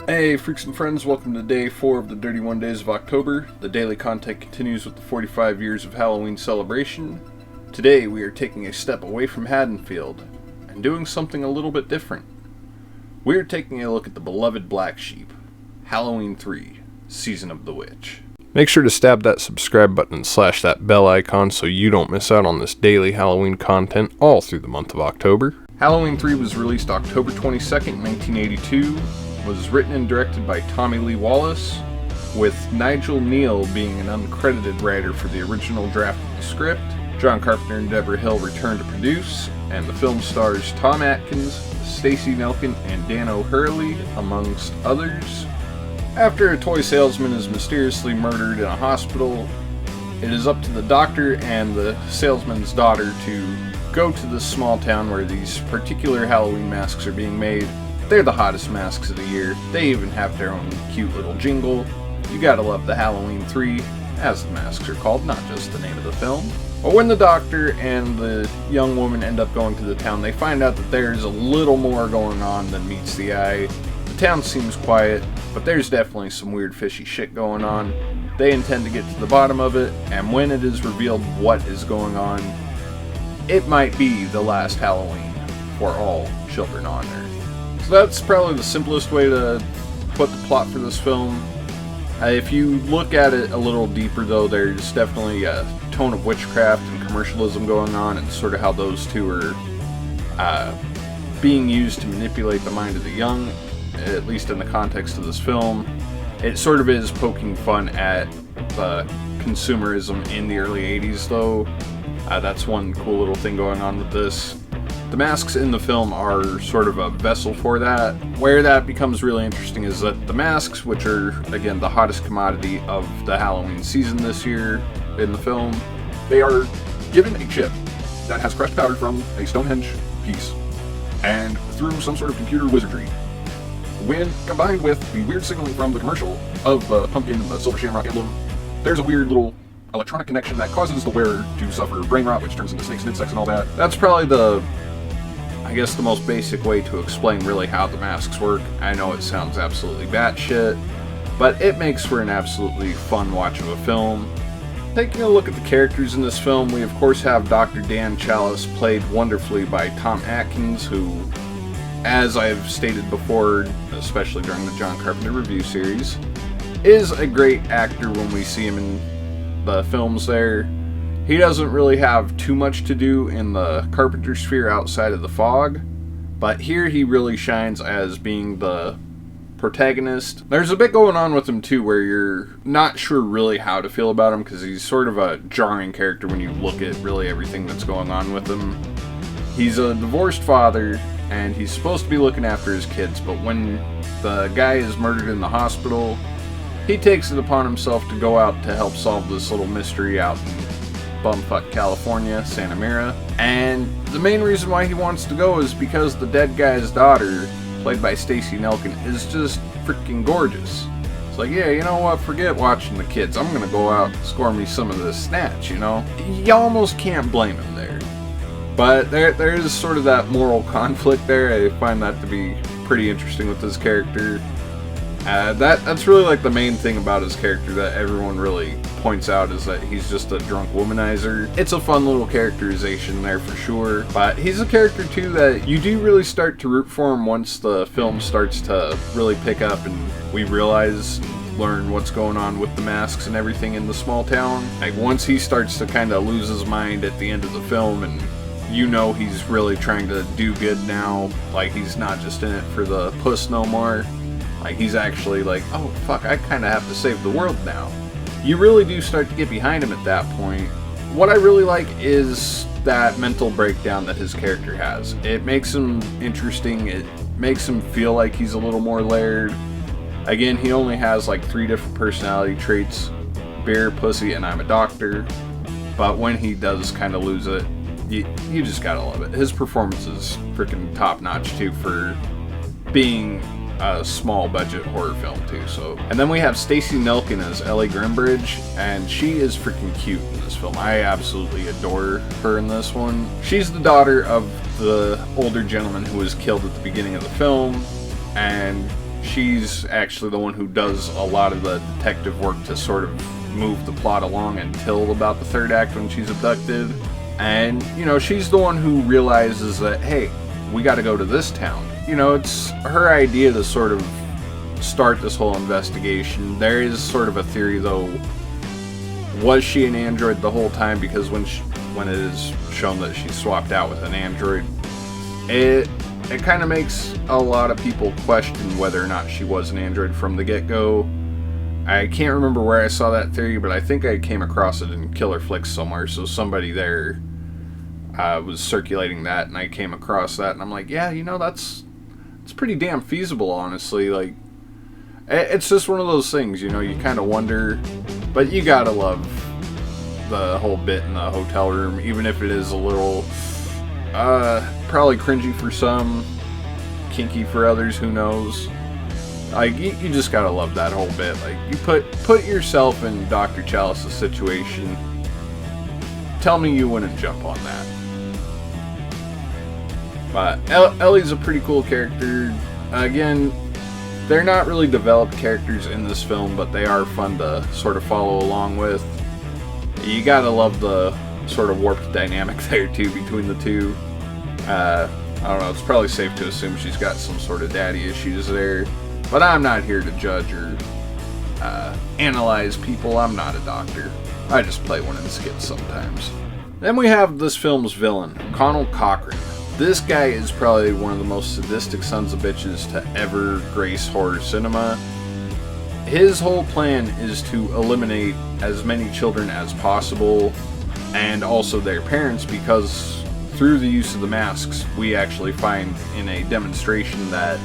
Hey freaks and friends, welcome to day 4 of the 31 Days of October. The daily content continues with the 45 years of Halloween celebration. Today we are taking a step away from Haddonfield and doing something a little bit different. We are taking a look at the beloved Black Sheep, Halloween 3, Season of the Witch. Make sure to stab that subscribe button and slash that bell icon so you don't miss out on this daily Halloween content all through the month of October. Halloween 3 was released October 22nd, 1982. Was written and directed by Tommy Lee Wallace, with Nigel Neal being an uncredited writer for the original draft of the script. John Carpenter and Deborah Hill returned to produce, and the film stars Tom Atkins, Stacey Nelkin, and Dan O'Hurley, amongst others. After a toy salesman is mysteriously murdered in a hospital, it is up to the doctor and the salesman's daughter to go to this small town where these particular Halloween masks are being made. They're the hottest masks of the year. They even have their own cute little jingle. You gotta love the Halloween 3, as the masks are called, not just the name of the film. But when the doctor and the young woman end up going to the town, they find out that there's a little more going on than meets the eye. The town seems quiet, but there's definitely some weird fishy shit going on. They intend to get to the bottom of it, and when it is revealed what is going on, it might be the last Halloween for all children on Earth. So that's probably the simplest way to put the plot for this film. If you look at it a little deeper though, there's definitely a tone of witchcraft and commercialism going on, and sort of how those two are being used to manipulate the mind of the young, at least in the context of this film. It sort of is poking fun at the consumerism in the early 80s though. That's one cool little thing going on with this. The masks in the film are sort of a vessel for that. Where that becomes really interesting is that the masks, which are, again, the hottest commodity of the Halloween season this year in the film, they are given a chip that has crushed powder from a Stonehenge piece, and through some sort of computer wizardry, when combined with the weird signaling from the commercial of the pumpkin and the silver shamrock emblem, there's a weird little electronic connection that causes the wearer to suffer brain rot, which turns into snakes and insects and all that. That's probably the most basic way to explain really how the masks work. I know it sounds absolutely batshit, but it makes for an absolutely fun watch of a film. Taking a look at the characters in this film, we of course have Dr. Dan Chalice, played wonderfully by Tom Atkins, who, as I've stated before, especially during the John Carpenter review series, is a great actor when we see him in the films there. He doesn't really have too much to do in the Carpenter sphere outside of The Fog, but here he really shines as being the protagonist. There's a bit going on with him too where you're not sure really how to feel about him, because he's sort of a jarring character when you look at really everything that's going on with him. He's a divorced father, and he's supposed to be looking after his kids, but when the guy is murdered in the hospital, he takes it upon himself to go out to help solve this little mystery out in bumfuck California, Santa Mira. And the main reason why he wants to go is because the dead guy's daughter, played by Stacey Nelkin, is just freaking gorgeous. It's like, yeah, you know what, forget watching the kids, I'm gonna go out and score me some of this snatch, you know? You almost can't blame him there. But there is sort of that moral conflict there. I find that to be pretty interesting with his character. That's really like the main thing about his character that everyone really points out, is that he's just a drunk womanizer. It's a fun little characterization there for sure, but he's a character too that you do really start to root for him once the film starts to really pick up and we realize and learn what's going on with the masks and everything in the small town. Like once he starts to kind of lose his mind at the end of the film, and you know he's really trying to do good now, like he's not just in it for the puss no more. Like, he's actually like, oh, fuck, I kind of have to save the world now. You really do start to get behind him at that point. What I really like is that mental breakdown that his character has. It makes him interesting. It makes him feel like he's a little more layered. Again, he only has like 3 different personality traits: beer, pussy, and I'm a doctor. But when he does kind of lose it, you just gotta love it. His performance is freaking top-notch, too, for being a small budget horror film too. So, and then we have Stacey Nelkin as Ellie Grimbridge, and she is freaking cute in this film. I absolutely adore her in this one. She's the daughter of the older gentleman who was killed at the beginning of the film, and she's actually the one who does a lot of the detective work to sort of move the plot along until about the third act when she's abducted. And, you know, she's the one who realizes that, hey, we got to go to this town. You know, it's her idea to sort of start this whole investigation. There is sort of a theory, though, was she an android the whole time? Because when it is shown that she's swapped out with an android, it kind of makes a lot of people question whether or not she was an android from the get-go. I can't remember where I saw that theory, but I think I came across it in Killer Flicks somewhere, so somebody there was circulating that, and I came across that, and I'm like, yeah, you know, it's pretty damn feasible, honestly. Like, it's just one of those things, you know, you kind of wonder, but you gotta love the whole bit in the hotel room, even if it is a little, probably cringy for some, kinky for others, who knows. Like, you just gotta love that whole bit. Like, you put yourself in Dr. Chalice's situation. Tell me you wouldn't jump on that. But Ellie's a pretty cool character. Again, they're not really developed characters in this film, but they are fun to sort of follow along with. You gotta love the sort of warped dynamic there, too, between the two. I don't know, it's probably safe to assume she's got some sort of daddy issues there. But I'm not here to judge or analyze people. I'm not a doctor. I just play one in skits sometimes. Then we have this film's villain, Connell Cochran. This guy is probably one of the most sadistic sons of bitches to ever grace horror cinema. His whole plan is to eliminate as many children as possible, and also their parents, because through the use of the masks, we actually find in a demonstration that,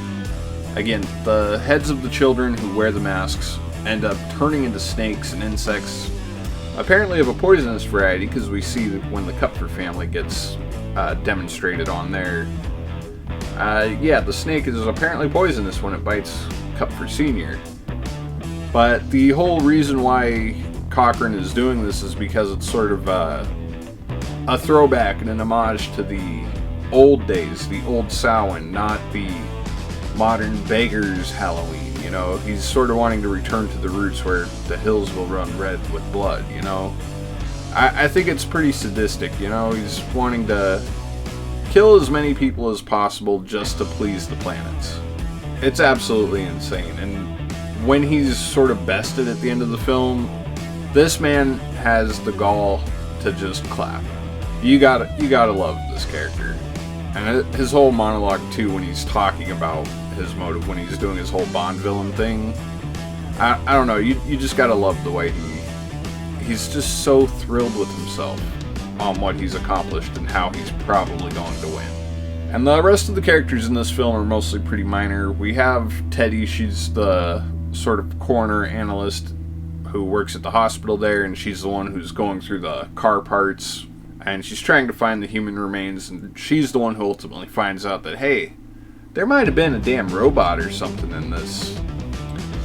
again, the heads of the children who wear the masks end up turning into snakes and insects, apparently of a poisonous variety, because we see that when the Kupfer family gets demonstrated on there. Yeah, the snake is apparently poisonous when it bites Kupfer Sr. But the whole reason why Cochran is doing this is because it's sort of a throwback and an homage to the old days, the old Samhain, not the modern beggars Halloween. You know, he's sort of wanting to return to the roots where the hills will run red with blood, you know. I think it's pretty sadistic, you know. He's wanting to kill as many people as possible just to please the planets. It's absolutely insane. And when he's sort of bested at the end of the film, this man has the gall to just clap. You gotta love this character. And his whole monologue too, when he's talking about his motive, when he's doing his whole Bond villain thing, I don't know, you just gotta love the way he's just so thrilled with himself on what he's accomplished and how he's probably going to win. And the rest of the characters in this film are mostly pretty minor. We have Teddy, she's the sort of coroner analyst who works at the hospital there, and she's the one who's going through the car parts, and she's trying to find the human remains, and she's the one who ultimately finds out that, hey, there might have been a damn robot or something in this.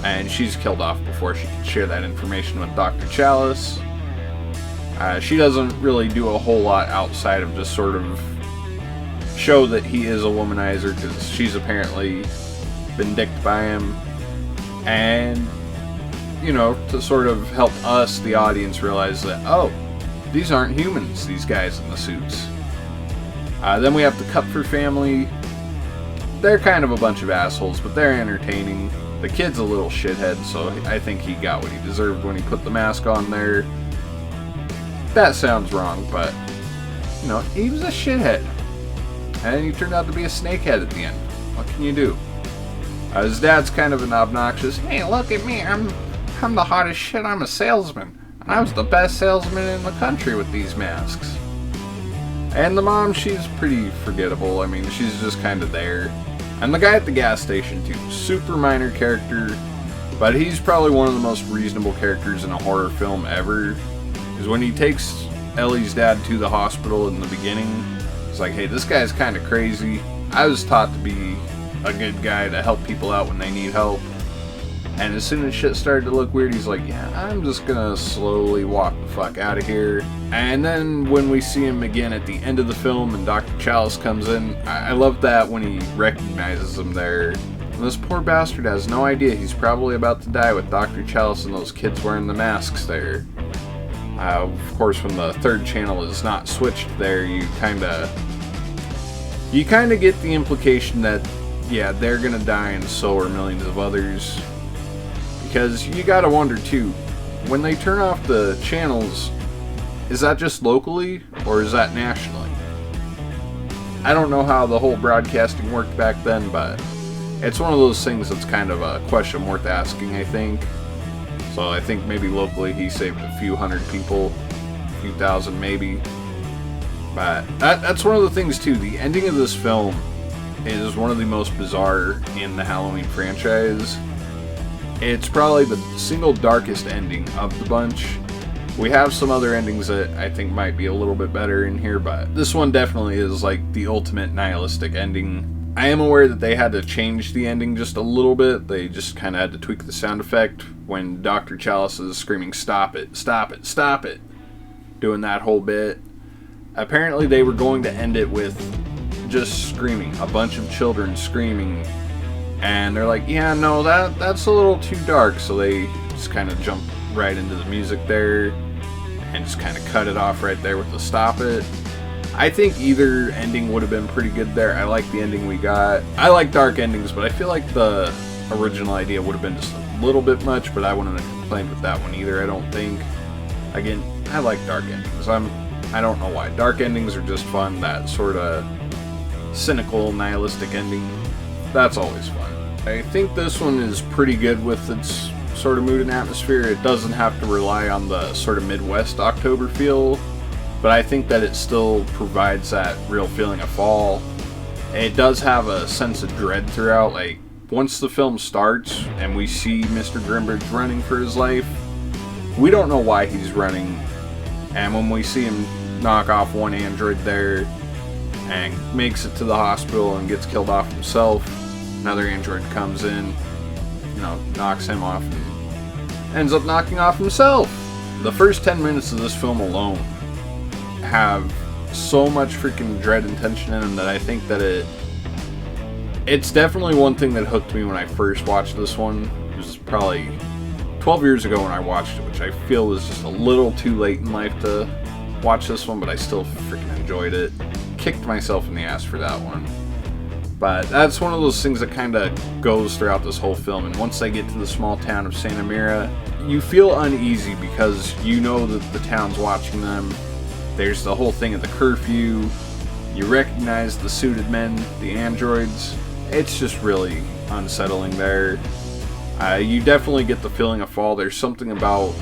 And she's killed off before she can share that information with Dr. Chalice. She doesn't really do a whole lot outside of just sort of show that he is a womanizer, because she's apparently been dicked by him. And, you know, to sort of help us, the audience, realize that, oh, these aren't humans, these guys in the suits. Then we have the Kupfer family. They're kind of a bunch of assholes, but they're entertaining. The kid's a little shithead, so I think he got what he deserved when he put the mask on there. That sounds wrong, but, you know, he was a shithead. And he turned out to be a snakehead at the end. What can you do? His dad's kind of an obnoxious, hey, look at me, I'm the hottest shit, I'm a salesman. And I was the best salesman in the country with these masks. And the mom, she's pretty forgettable. I mean, she's just kind of there. And the guy at the gas station, too. Super minor character, but he's probably one of the most reasonable characters in a horror film ever. Because when he takes Ellie's dad to the hospital in the beginning, it's like, hey, this guy's kind of crazy. I was taught to be a good guy to help people out when they need help. And as soon as shit started to look weird, he's like, yeah, I'm just gonna slowly walk the fuck out of here. And then when we see him again at the end of the film and Dr. Chalice comes in, I love that when he recognizes him there. And this poor bastard has no idea he's probably about to die with Dr. Chalice and those kids wearing the masks there. Of course, when the third channel is not switched there, you kind of get the implication that, yeah, they're gonna die and so are millions of others. Because you gotta wonder too, when they turn off the channels, is that just locally or is that nationally? I don't know how the whole broadcasting worked back then, but it's one of those things that's kind of a question worth asking, I think. So I think maybe locally he saved a few hundred people, a few thousand maybe. But that's one of the things too. The ending of this film is one of the most bizarre in the Halloween franchise. It's probably the single darkest ending of the bunch. We have some other endings that I think might be a little bit better in here, but this one definitely is like the ultimate nihilistic ending. I am aware that they had to change the ending just a little bit. They just kind of had to tweak the sound effect when Dr. Chalice is screaming, "Stop it, stop it, stop it," doing that whole bit. Apparently they were going to end it with just screaming, a bunch of children screaming, and they're like, yeah, no, that's a little too dark, so they just kind of jumped right into the music there and just kind of cut it off right there with the "stop it." I think either ending would have been pretty good there. I like the ending we got. I like dark endings, but I feel like the original idea would have been just a little bit much, but I wouldn't have complained with that one either, I don't think. Again, I like dark endings. I don't know why. Dark endings are just fun. That sort of cynical, nihilistic ending, that's always fun. I think this one is pretty good with its sort of mood and atmosphere. It doesn't have to rely on the sort of Midwest October feel, but I think that it still provides that real feeling of fall. It does have a sense of dread throughout. Like, once the film starts and we see Mr. Grimbridge running for his life, we don't know why he's running. And when we see him knock off one android there and makes it to the hospital and gets killed off himself, another android comes in, knocks him off and ends up knocking off himself. The first 10 minutes of this film alone have so much freaking dread and tension in them that I think that it's definitely one thing that hooked me when I first watched this one. It was probably 12 years ago when I watched it, which I feel was just a little too late in life to watch this one, but I still freaking enjoyed it. Kicked myself in the ass for that one. But that's one of those things that kind of goes throughout this whole film, and once they get to the small town of Santa Mira, you feel uneasy because you know that the town's watching them. There's the whole thing of the curfew. You recognize the suited men, the androids. It's just really unsettling there. You definitely get the feeling of fall. There's something about,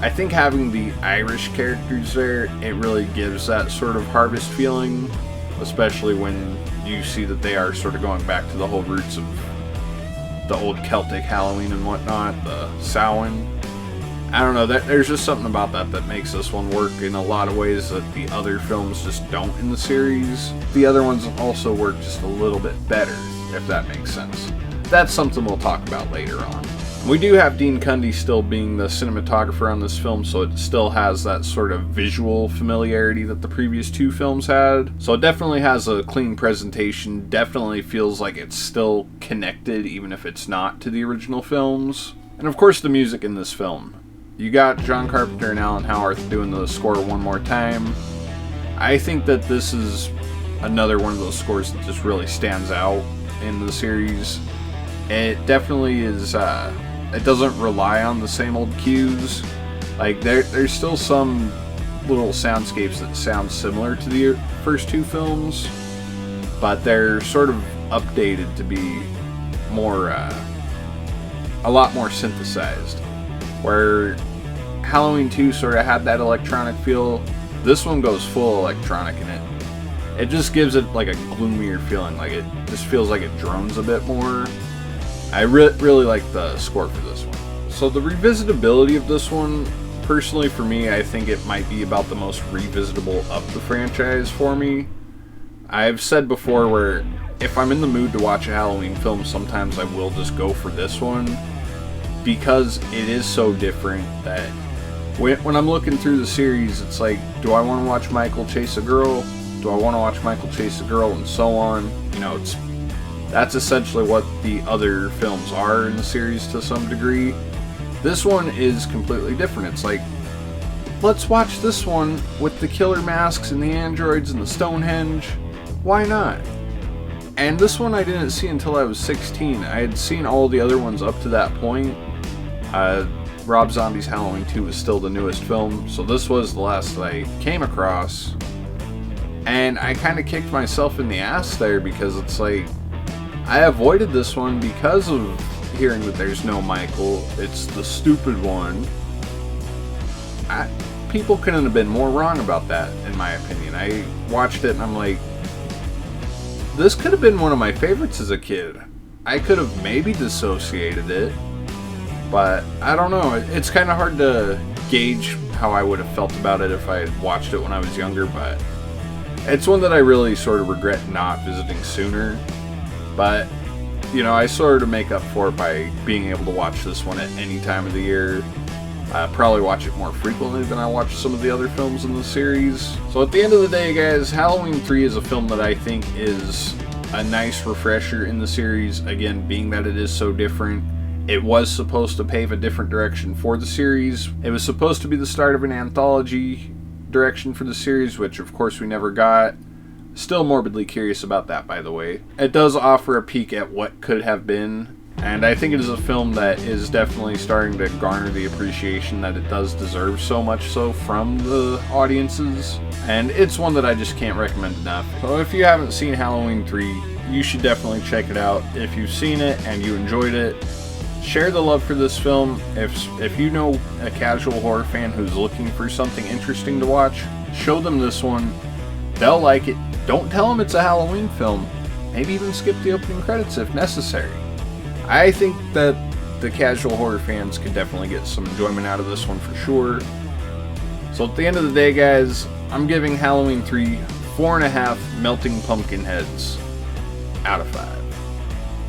I think, having the Irish characters there, it really gives that sort of harvest feeling, especially when you see that they are sort of going back to the whole roots of the old Celtic Halloween and whatnot, the Samhain. I don't know, there's just something about that makes this one work in a lot of ways that the other films just don't in the series. The other ones also work just a little bit better, if that makes sense. That's something we'll talk about later on. We do have Dean Cundey still being the cinematographer on this film, so it still has that sort of visual familiarity that the previous two films had. So it definitely has a clean presentation, definitely feels like it's still connected, even if it's not to the original films. And of course the music in this film. You got John Carpenter and Alan Howarth doing the score one more time. I think that this is another one of those scores that just really stands out in the series. It definitely is, it doesn't rely on the same old cues. Like, there's still some little soundscapes that sound similar to the first two films, but they're sort of updated to be more, a lot more synthesized. Where Halloween 2 sort of had that electronic feel, this one goes full electronic in it. It just gives it like a gloomier feeling, like it just feels like it drones a bit more. I really like the score for this one. So the revisitability of this one, personally for me, I think it might be about the most revisitable of the franchise for me. I've said before where if I'm in the mood to watch a Halloween film, sometimes I will just go for this one, because it is so different that when I'm looking through the series, it's like, do I want to watch Michael chase a girl? Do I want to watch Michael chase a girl? And so on. It's That's essentially what the other films are in the series to some degree. This one is completely different. It's like, let's watch this one with the killer masks and the androids and the Stonehenge. Why not? And this one I didn't see until I was 16. I had seen all the other ones up to that point. Rob Zombie's Halloween 2 was still the newest film, so this was the last that I came across. And I kind of kicked myself in the ass there, because it's like, I avoided this one because of hearing that there's no Michael. It's the stupid one. People couldn't have been more wrong about that, in my opinion. I watched it and I'm like, this could have been one of my favorites as a kid. I could have maybe dissociated it, but I don't know. It's kind of hard to gauge how I would have felt about it if I had watched it when I was younger, but it's one that I really sort of regret not visiting sooner. But, you know, I sort of make up for it by being able to watch this one at any time of the year. I probably watch it more frequently than I watch some of the other films in the series. So at the end of the day, guys, Halloween 3 is a film that I think is a nice refresher in the series. Again, being that it is so different. It was supposed to pave a different direction for the series. It was supposed to be the start of an anthology direction for the series, which of course we never got. Still morbidly curious about that, by the way. It does offer a peek at what could have been, and I think it is a film that is definitely starting to garner the appreciation that it does deserve, so much so from the audiences. And it's one that I just can't recommend enough. So if you haven't seen Halloween 3, you should definitely check it out. If you've seen it and you enjoyed it, share the love for this film. If you know a casual horror fan who's looking for something interesting to watch, show them this one. They'll like it. Don't tell them it's a Halloween film. Maybe even skip the opening credits if necessary. I think that the casual horror fans could definitely get some enjoyment out of this one for sure. So at the end of the day, guys, I'm giving Halloween 3 4.5 melting pumpkin heads out of 5.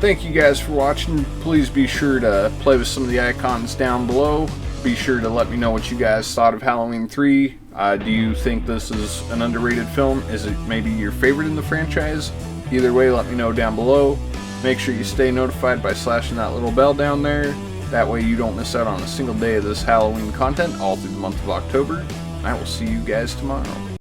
Thank you guys for watching. Please be sure to play with some of the icons down below. Be sure to let me know what you guys thought of Halloween 3. Do you think this is an underrated film? Is it maybe your favorite in the franchise? Either way, let me know down below. Make sure you stay notified by slashing that little bell down there. That way you don't miss out on a single day of this Halloween content all through the month of October. I will see you guys tomorrow.